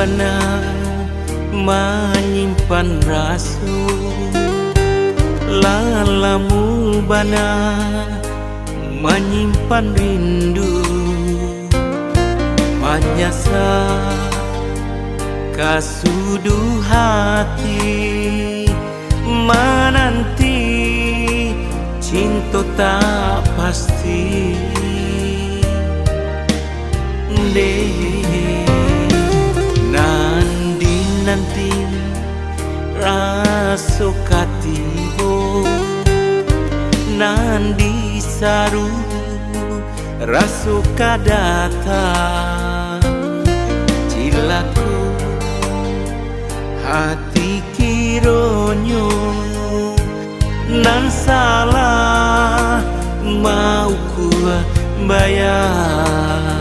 bana menyimpan rasu, lalamu bana menyimpan rindu, menyasa kasudu hati, menanti cinta tak pasti. Nanti raso katibo, nandi saru raso kadata, cilaku hati kironyo nan salah mau ku bayar.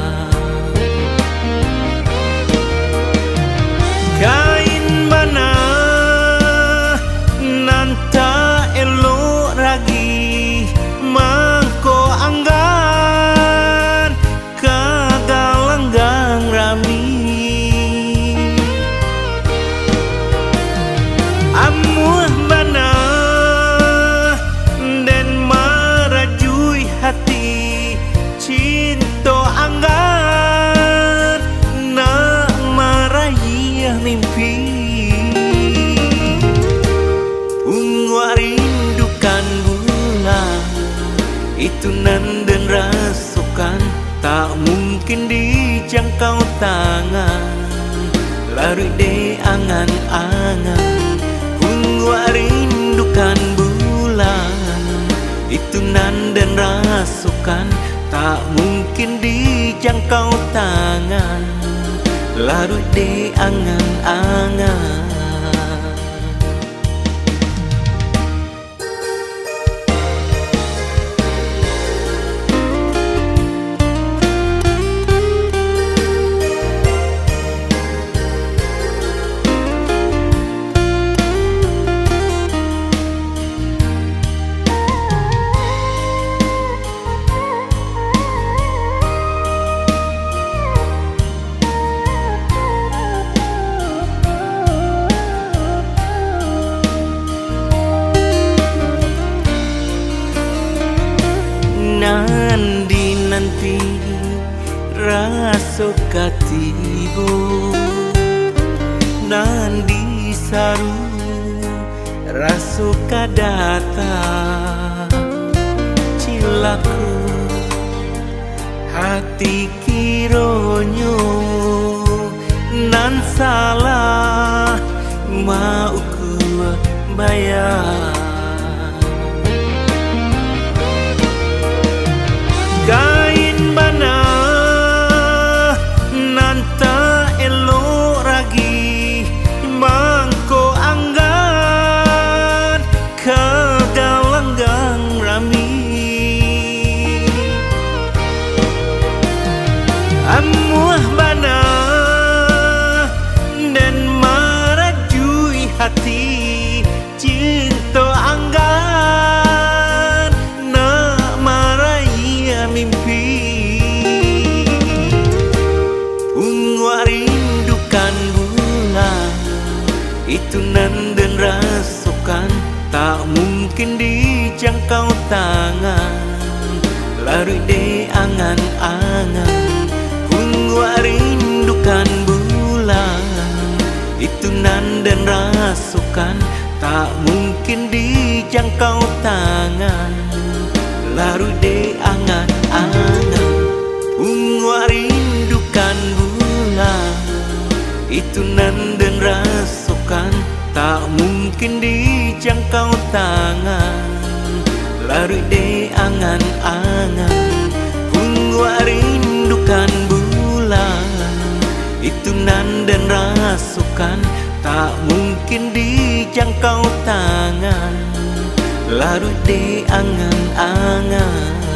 Kain bana nanta elo ragi mangko anggan kagalanggang rami, amuh bana den marajui hati cinta anggan na marahi mimpi. Ungu rindukan bulan itu nanden rasukan, tak mungkin dijangkau tangan, lari de angan-angan. Ungu rindukan bulan itu nanden rasukan, tak mungkin dijangkau tangan, larut di angan-angan. Nanti raso katibo, nandi saru raso kadata, cilaku hati kironyo nan salah mau ku bayar. Kain bana nanta elo ragi mangko anggan kagalanggang rami, amuh bana dan marajui hati cinta anggan na marahi mimpi. Ungu rindukan bulan itu nanden rasukan, tak mungkin dijangkau tangan, lari de angan-angan. Ungu rindukan bulan itu nanden rasukan, tak mungkin dijangkau tangan, larut de angan-angan. Ungu rindukan bulan itu nanden rasukan, tak mungkin dijangkau tangan, larut de angan-angan. Ungu rindukan bulan itu nanden rasukan, tak mungkin dijangkau tangan, larut di angan-angan.